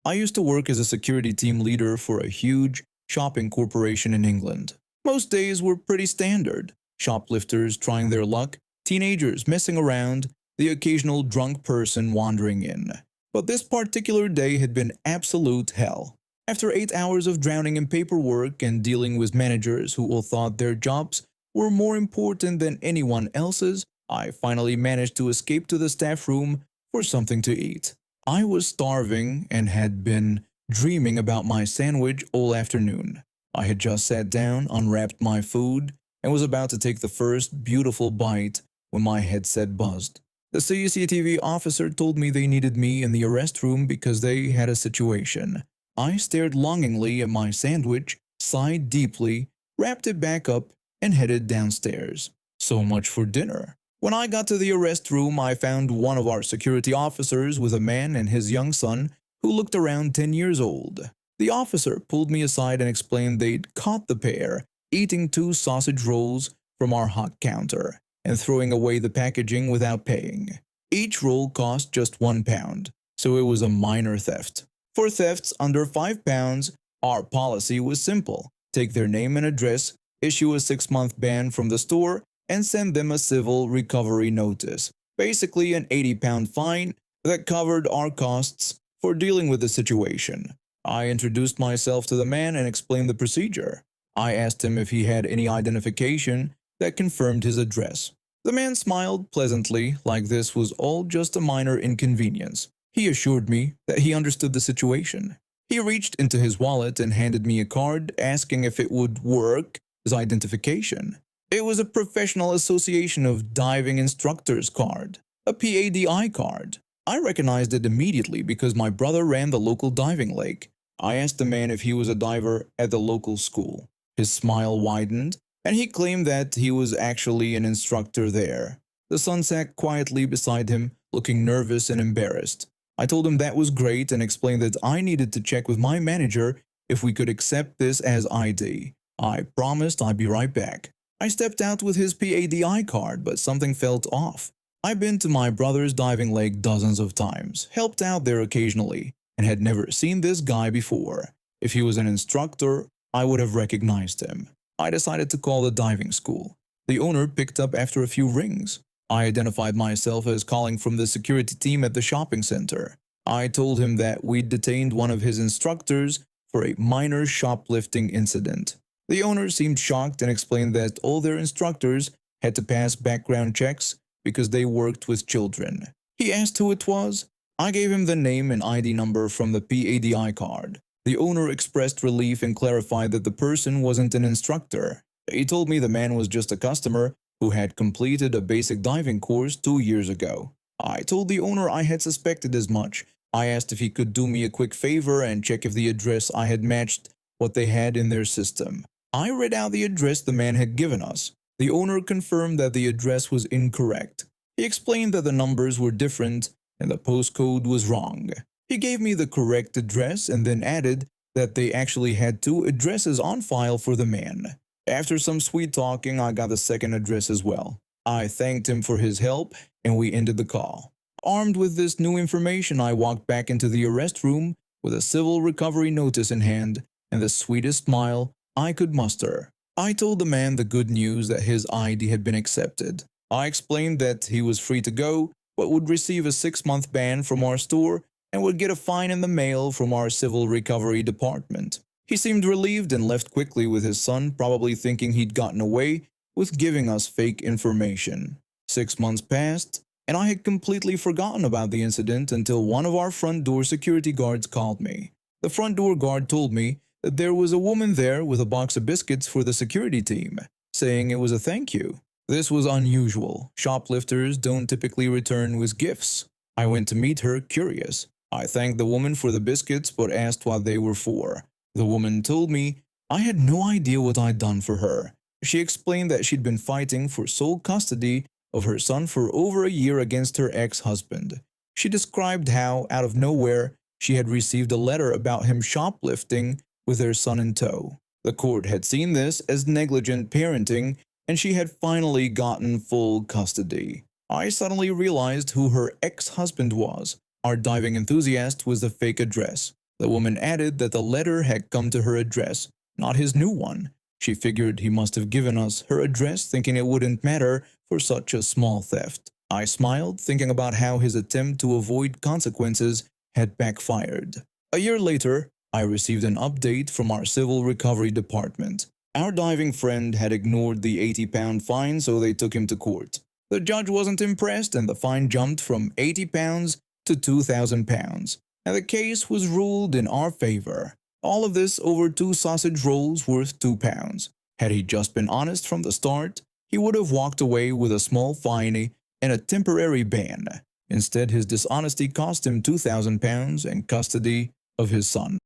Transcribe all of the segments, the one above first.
I used to work as a security team leader for a huge shopping corporation in England. Most days were pretty standard. Shoplifters trying their luck, teenagers messing around, the occasional drunk person wandering in. But this particular day had been absolute hell. After 8 hours of drowning in paperwork and dealing with managers who all thought their jobs were more important than anyone else's, I finally managed to escape to the staff room for something to eat. I was starving and had been dreaming about my sandwich all afternoon. I had just sat down, unwrapped my food, and was about to take the first beautiful bite when my headset buzzed. The CCTV officer told me they needed me in the arrest room because they had a situation. I stared longingly at my sandwich, sighed deeply, wrapped it back up, and headed downstairs. So much for dinner. When I got to the arrest room, I found one of our security officers with a man and his young son who looked around 10 years old. The officer pulled me aside and explained they'd caught the pair eating 2 sausage rolls from our hot counter and throwing away the packaging without paying. Each roll cost just £1, so it was a minor theft. For thefts under £5, our policy was simple: take their name and address, issue a 6-month ban from the store, and send them a civil recovery notice, basically an £80 fine that covered our costs for dealing with the situation. I introduced myself to the man and explained the procedure. I asked him if he had any identification that confirmed his address. The man smiled pleasantly, like this was all just a minor inconvenience. He assured me that he understood the situation. He reached into his wallet and handed me a card asking if it would work as identification. It was a Professional Association of Diving Instructors card, a PADI card. I recognized it immediately because my brother ran the local diving lake. I asked the man if he was a diver at the local school. His smile widened, and he claimed that he was actually an instructor there. The son sat quietly beside him, looking nervous and embarrassed. I told him that was great and explained that I needed to check with my manager if we could accept this as ID. I promised I'd be right back. I stepped out with his PADI card, but something felt off. I've been to my brother's diving lake dozens of times, helped out there occasionally, and had never seen this guy before. If he was an instructor, I would have recognized him. I decided to call the diving school. The owner picked up after a few rings. I identified myself as calling from the security team at the shopping center. I told him that we'd detained one of his instructors for a minor shoplifting incident. The owner seemed shocked and explained that all their instructors had to pass background checks because they worked with children. He asked who it was. I gave him the name and ID number from the PADI card. The owner expressed relief and clarified that the person wasn't an instructor. He told me the man was just a customer who had completed a basic diving course 2 years ago. I told the owner I had suspected as much. I asked if he could do me a quick favor and check if the address I had matched what they had in their system. I read out the address the man had given us. The owner confirmed that the address was incorrect. He explained that the numbers were different and the postcode was wrong. He gave me the correct address and then added that they actually had 2 addresses on file for the man. After some sweet talking, I got the second address as well. I thanked him for his help and we ended the call. Armed with this new information, I walked back into the arrest room with a civil recovery notice in hand and the sweetest smile I could muster. I told the man the good news that his ID had been accepted. I explained that he was free to go, but would receive a 6-month ban from our store and would get a fine in the mail from our civil recovery department. He seemed relieved and left quickly with his son, probably thinking he'd gotten away with giving us fake information. 6 months passed, and I had completely forgotten about the incident until one of our front door security guards called me. The front door guard told me that there was a woman there with a box of biscuits for the security team, saying it was a thank you. This was unusual. Shoplifters don't typically return with gifts. I went to meet her, curious. I thanked the woman for the biscuits but asked what they were for. The woman told me I had no idea what I'd done for her. She explained that she'd been fighting for sole custody of her son for over a year against her ex-husband. She described how, out of nowhere, she had received a letter about him shoplifting with their son in tow. The court had seen this as negligent parenting, and she had finally gotten full custody. I suddenly realized who her ex-husband was. Our diving enthusiast with the fake address. The woman added that the letter had come to her address, not his new one. She figured he must have given us her address thinking it wouldn't matter for such a small theft. I smiled, thinking about how his attempt to avoid consequences had backfired. A year later, I received an update from our civil recovery department. Our diving friend had ignored the £80 fine, so they took him to court. The judge wasn't impressed, and the fine jumped from £80 to £2,000, and the case was ruled in our favor. All of this over 2 sausage rolls worth £2. Had he just been honest from the start, he would have walked away with a small fine and a temporary ban. Instead, his dishonesty cost him £2,000 and custody of his son.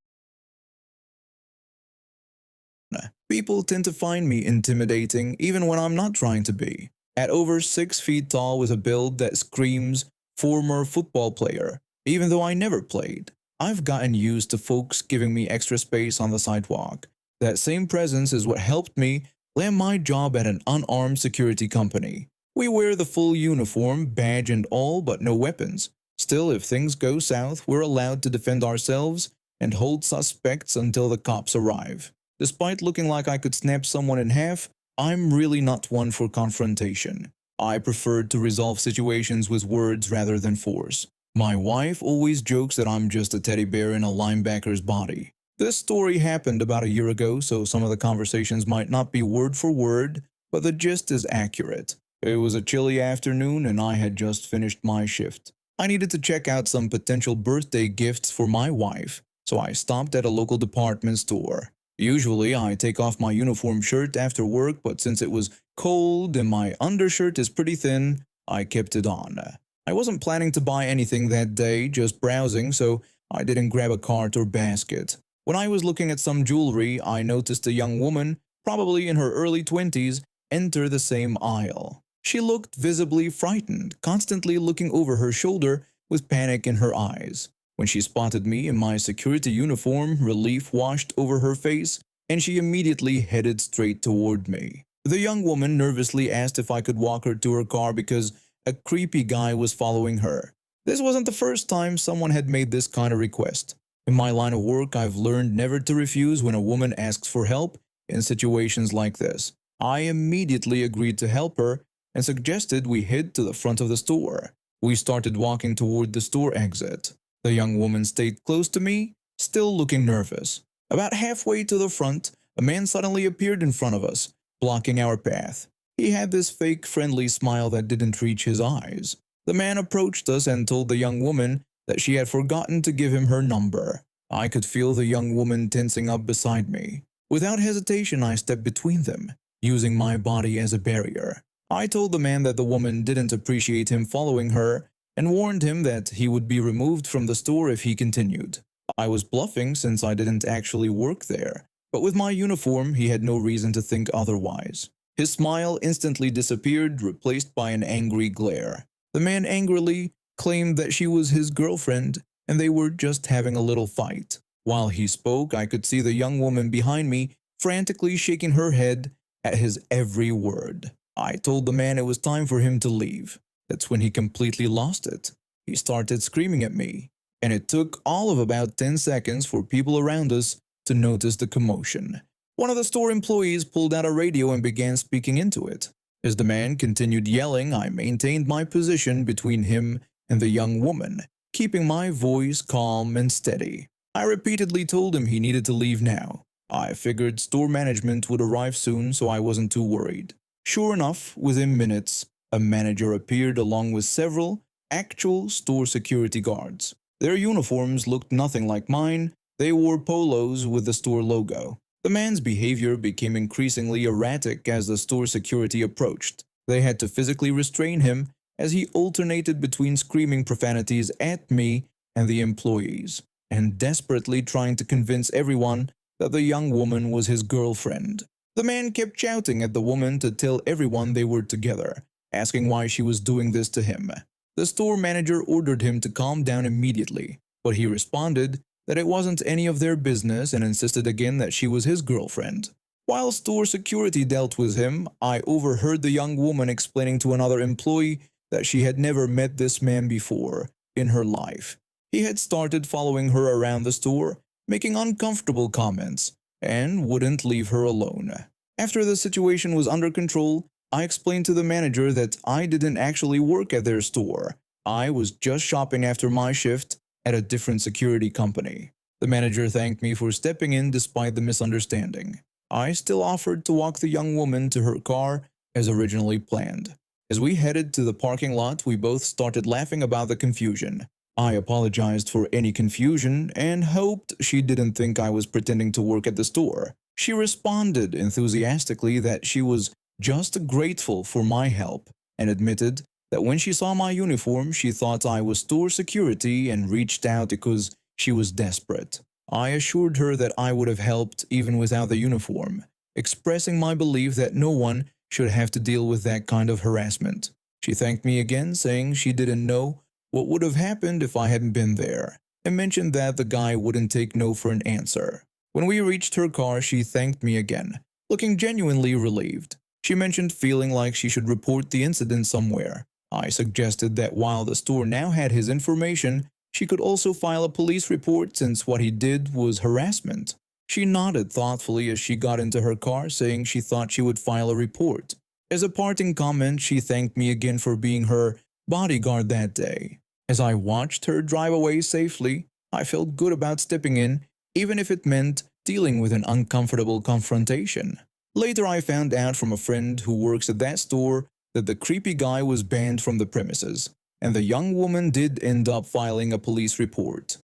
People tend to find me intimidating even when I'm not trying to be. At over 6 feet tall with a build that screams former football player, even though I never played, I've gotten used to folks giving me extra space on the sidewalk. That same presence is what helped me land my job at an unarmed security company. We wear the full uniform, badge and all, but no weapons. Still, if things go south, we're allowed to defend ourselves and hold suspects until the cops arrive. Despite looking like I could snap someone in half, I'm really not one for confrontation. I prefer to resolve situations with words rather than force. My wife always jokes that I'm just a teddy bear in a linebacker's body. This story happened about a year ago, so some of the conversations might not be word for word, but the gist is accurate. It was a chilly afternoon and I had just finished my shift. I needed to check out some potential birthday gifts for my wife, so I stopped at a local department store. Usually, I take off my uniform shirt after work, but since it was cold and my undershirt is pretty thin, I kept it on. I wasn't planning to buy anything that day, just browsing, so I didn't grab a cart or basket. When I was looking at some jewelry, I noticed a young woman, probably in her early 20s, enter the same aisle. She looked visibly frightened, constantly looking over her shoulder with panic in her eyes. When she spotted me in my security uniform, relief washed over her face, and she immediately headed straight toward me. The young woman nervously asked if I could walk her to her car because a creepy guy was following her. This wasn't the first time someone had made this kind of request. In my line of work, I've learned never to refuse when a woman asks for help in situations like this. I immediately agreed to help her and suggested we head to the front of the store. We started walking toward the store exit. The young woman stayed close to me, still looking nervous. About halfway to the front, a man suddenly appeared in front of us, blocking our path. He had this fake friendly smile that didn't reach his eyes. The man approached us and told the young woman that she had forgotten to give him her number. I could feel the young woman tensing up beside me. Without hesitation, I stepped between them, using my body as a barrier. I told the man that the woman didn't appreciate him following her and warned him that he would be removed from the store if he continued. I was bluffing since I didn't actually work there, but with my uniform he had no reason to think otherwise. His smile instantly disappeared, replaced by an angry glare. The man angrily claimed that she was his girlfriend and they were just having a little fight. While he spoke, I could see the young woman behind me frantically shaking her head at his every word. I told the man it was time for him to leave. That's when he completely lost it. He started screaming at me, and it took all of about 10 seconds for people around us to notice the commotion. One of the store employees pulled out a radio and began speaking into it. As the man continued yelling, I maintained my position between him and the young woman, keeping my voice calm and steady. I repeatedly told him he needed to leave now. I figured store management would arrive soon, so I wasn't too worried. Sure enough, within minutes, a manager appeared along with several actual store security guards. Their uniforms looked nothing like mine. They wore polos with the store logo. The man's behavior became increasingly erratic as the store security approached. They had to physically restrain him as he alternated between screaming profanities at me and the employees, and desperately trying to convince everyone that the young woman was his girlfriend. The man kept shouting at the woman to tell everyone they were together, asking why she was doing this to him. The store manager ordered him to calm down immediately, but he responded that it wasn't any of their business and insisted again that she was his girlfriend. While store security dealt with him, I overheard the young woman explaining to another employee that she had never met this man before in her life. He had started following her around the store making uncomfortable comments, and wouldn't leave her alone. After the situation was under control, I explained to the manager that I didn't actually work at their store. I was just shopping after my shift at a different security company. The manager thanked me for stepping in despite the misunderstanding. I still offered to walk the young woman to her car as originally planned. As we headed to the parking lot, we both started laughing about the confusion. I apologized for any confusion and hoped she didn't think I was pretending to work at the store. She responded enthusiastically that she was just grateful for my help and admitted that when she saw my uniform, she thought I was store security and reached out because she was desperate. I assured her that I would have helped even without the uniform, expressing my belief that no one should have to deal with that kind of harassment. She thanked me again, saying she didn't know what would have happened if I hadn't been there, and mentioned that the guy wouldn't take no for an answer. When we reached her car, she thanked me again, looking genuinely relieved. She mentioned feeling like she should report the incident somewhere. I suggested that while the store now had his information, she could also file a police report since what he did was harassment. She nodded thoughtfully as she got into her car, saying she thought she would file a report. As a parting comment, she thanked me again for being her bodyguard that day. As I watched her drive away safely, I felt good about stepping in, even if it meant dealing with an uncomfortable confrontation. Later, I found out from a friend who works at that store that the creepy guy was banned from the premises, and the young woman did end up filing a police report.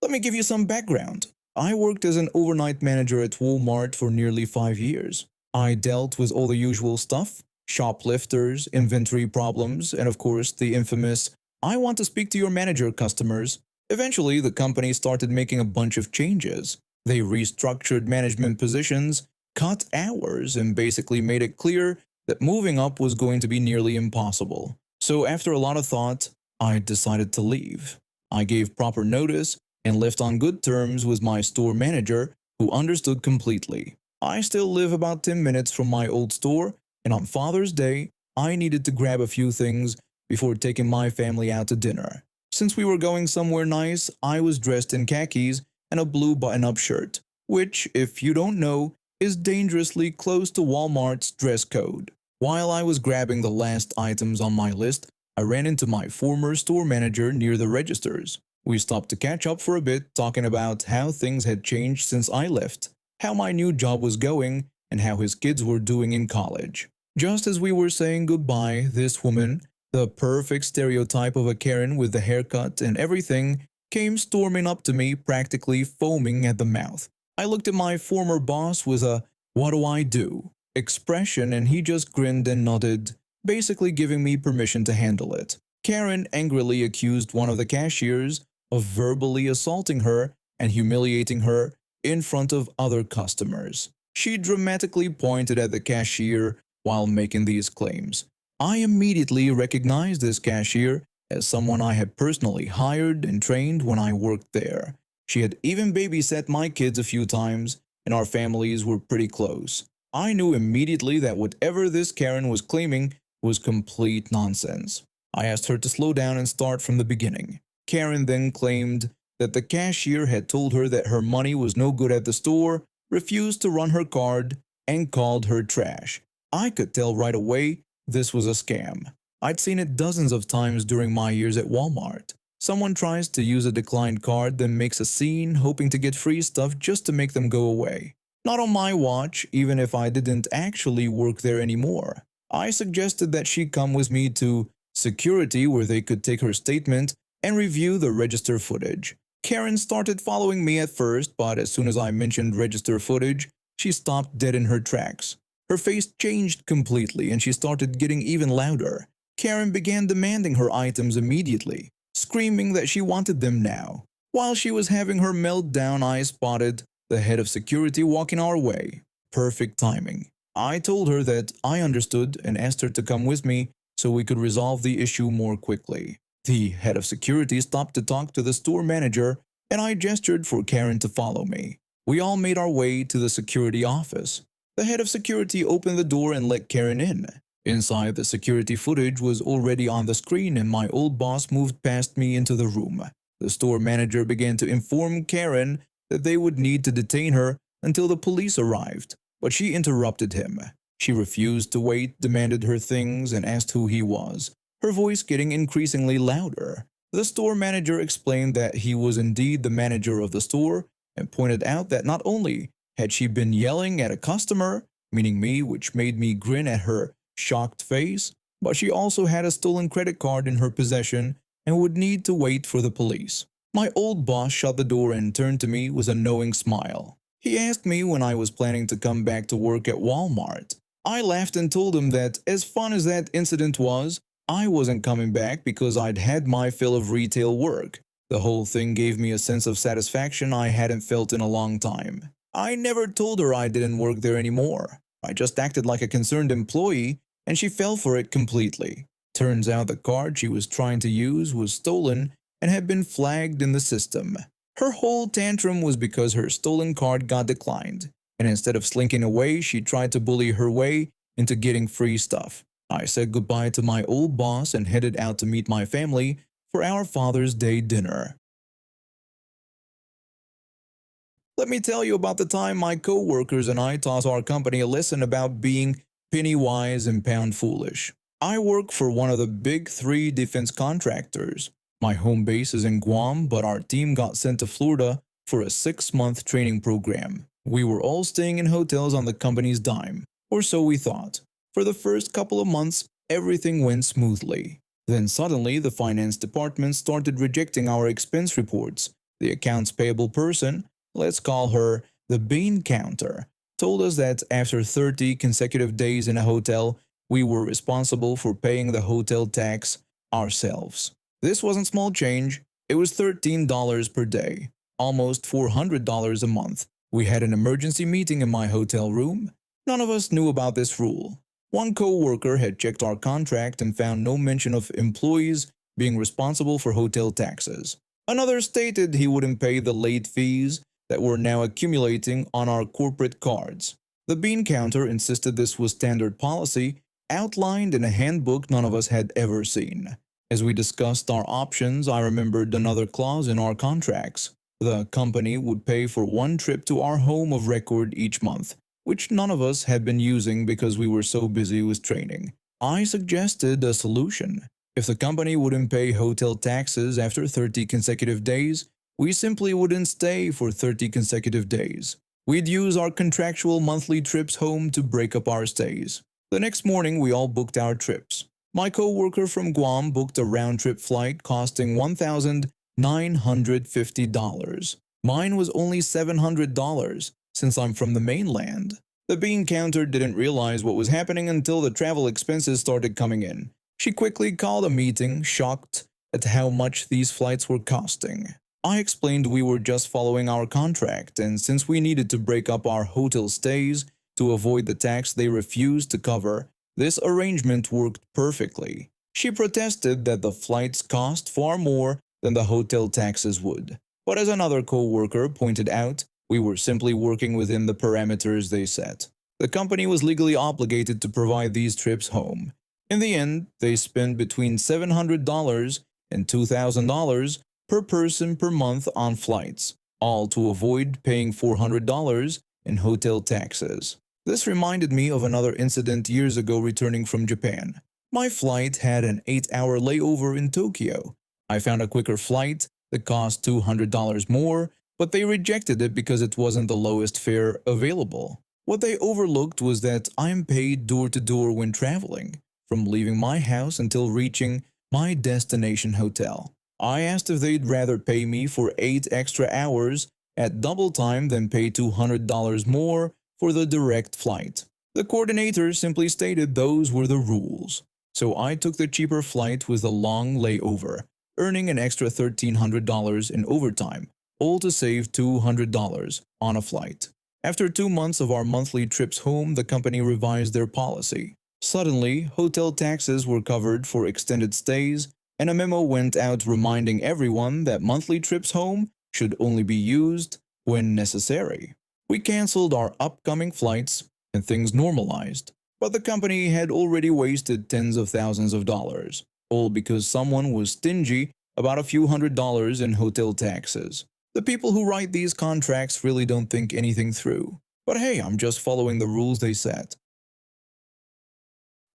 Let me give you some background. I worked as an overnight manager at Walmart for nearly 5 years. I dealt with all the usual stuff: shoplifters, inventory problems, and of course the infamous "I want to speak to your manager" customers. Eventually, the company started making a bunch of changes. They restructured management positions, cut hours, and basically made it clear that moving up was going to be nearly impossible. So after a lot of thought, I decided to leave. I gave proper notice and left on good terms with my store manager, who understood completely. I still live about 10 minutes from my old store, and on Father's Day, I needed to grab a few things before taking my family out to dinner. Since we were going somewhere nice, I was dressed in khakis and a blue button-up shirt, which, if you don't know, is dangerously close to Walmart's dress code. While I was grabbing the last items on my list, I ran into my former store manager near the registers. We stopped to catch up for a bit, talking about how things had changed since I left, how my new job was going, and how his kids were doing in college. Just as we were saying goodbye, this woman, the perfect stereotype of a Karen with the haircut and everything, came storming up to me, practically foaming at the mouth. I looked at my former boss with a "what do I do?" expression, and he just grinned and nodded, basically giving me permission to handle it. Karen angrily accused one of the cashiers of verbally assaulting her and humiliating her in front of other customers. She dramatically pointed at the cashier while making these claims. I immediately recognized this cashier as someone I had personally hired and trained when I worked there. She had even babysat my kids a few times, and our families were pretty close. I knew immediately that whatever this Karen was claiming was complete nonsense. I asked her to slow down and start from the beginning. Karen then claimed that the cashier had told her that her money was no good at the store, refused to run her card, and called her trash. I could tell right away this was a scam. I'd seen it dozens of times during my years at Walmart. Someone tries to use a declined card, then makes a scene, hoping to get free stuff just to make them go away. Not on my watch, even if I didn't actually work there anymore. I suggested that she come with me to security, where they could take her statement and review the register footage. Karen started following me at first, but as soon as I mentioned register footage, she stopped dead in her tracks. Her face changed completely and she started getting even louder. Karen began demanding her items immediately, screaming that she wanted them now. While she was having her meltdown, I spotted the head of security walking our way. Perfect timing. I told her that I understood and asked her to come with me so we could resolve the issue more quickly. The head of security stopped to talk to the store manager, and I gestured for Karen to follow me. We all made our way to the security office. The head of security opened the door and let Karen in. Inside, the security footage was already on the screen, and my old boss moved past me into the room. The store manager began to inform Karen that they would need to detain her until the police arrived, but she interrupted him. She refused to wait, demanded her things, and asked who he was, her voice getting increasingly louder. The store manager explained that he was indeed the manager of the store and pointed out that not only had she been yelling at a customer, meaning me, which made me grin at her shocked face, but she also had a stolen credit card in her possession and would need to wait for the police. My old boss shut the door and turned to me with a knowing smile. He asked me when I was planning to come back to work at Walmart. I laughed and told him that as fun as that incident was, I wasn't coming back because I'd had my fill of retail work. The whole thing gave me a sense of satisfaction I hadn't felt in a long time. I never told her I didn't work there anymore. I just acted like a concerned employee, and she fell for it completely. Turns out the card she was trying to use was stolen and had been flagged in the system. Her whole tantrum was because her stolen card got declined, and instead of slinking away, she tried to bully her way into getting free stuff. I said goodbye to my old boss and headed out to meet my family for our Father's Day dinner. Let me tell you about the time my co-workers and I taught our company a lesson about being penny wise and pound foolish. I work for one of the big three defense contractors. My home base is in Guam, but our team got sent to Florida for a 6-month training program. We were all staying in hotels on the company's dime, or so we thought. For the first couple of months, everything went smoothly. Then suddenly, the finance department started rejecting our expense reports. The accounts payable person, let's call her the bean counter, told us that after 30 consecutive days in a hotel, we were responsible for paying the hotel tax ourselves. This wasn't small change. It was $13 per day, almost $400 a month. We had an emergency meeting in my hotel room. None of us knew about this rule. One co-worker had checked our contract and found no mention of employees being responsible for hotel taxes. Another stated he wouldn't pay the late fees that were now accumulating on our corporate cards. The bean counter insisted this was standard policy, outlined in a handbook none of us had ever seen. As we discussed our options, I remembered another clause in our contracts. The company would pay for one trip to our home of record each month, which none of us had been using because we were so busy with training. I suggested a solution. If the company wouldn't pay hotel taxes after 30 consecutive days, we simply wouldn't stay for 30 consecutive days. We'd use our contractual monthly trips home to break up our stays. The next morning, we all booked our trips. My co-worker from Guam booked a round-trip flight costing $1,950. Mine was only $700 since I'm from the mainland. The bean counter didn't realize what was happening until the travel expenses started coming in. She quickly called a meeting, shocked at how much these flights were costing. I explained we were just following our contract, and since we needed to break up our hotel stays to avoid the tax they refused to cover, this arrangement worked perfectly. She protested that the flights cost far more than the hotel taxes would. But as another co-worker pointed out, we were simply working within the parameters they set. The company was legally obligated to provide these trips home. In the end, they spent between $700 and $2,000 per person per month on flights, all to avoid paying $400 in hotel taxes. This reminded me of another incident years ago returning from Japan. My flight had an 8-hour layover in Tokyo. I found a quicker flight that cost $200 more, but they rejected it because it wasn't the lowest fare available. What they overlooked was that I'm paid door-to-door when traveling, from leaving my house until reaching my destination hotel. I asked if they'd rather pay me for 8 extra hours at double time than pay $200 more for the direct flight. The coordinator simply stated those were the rules. So I took the cheaper flight with a long layover, earning an extra $1,300 in overtime, all to save $200 on a flight. After 2 months of our monthly trips home, the company revised their policy. Suddenly, hotel taxes were covered for extended stays, and a memo went out reminding everyone that monthly trips home should only be used when necessary. We canceled our upcoming flights, and things normalized. But the company had already wasted tens of thousands of dollars, all because someone was stingy about a few $100s in hotel taxes. The people who write these contracts really don't think anything through. But hey, I'm just following the rules they set.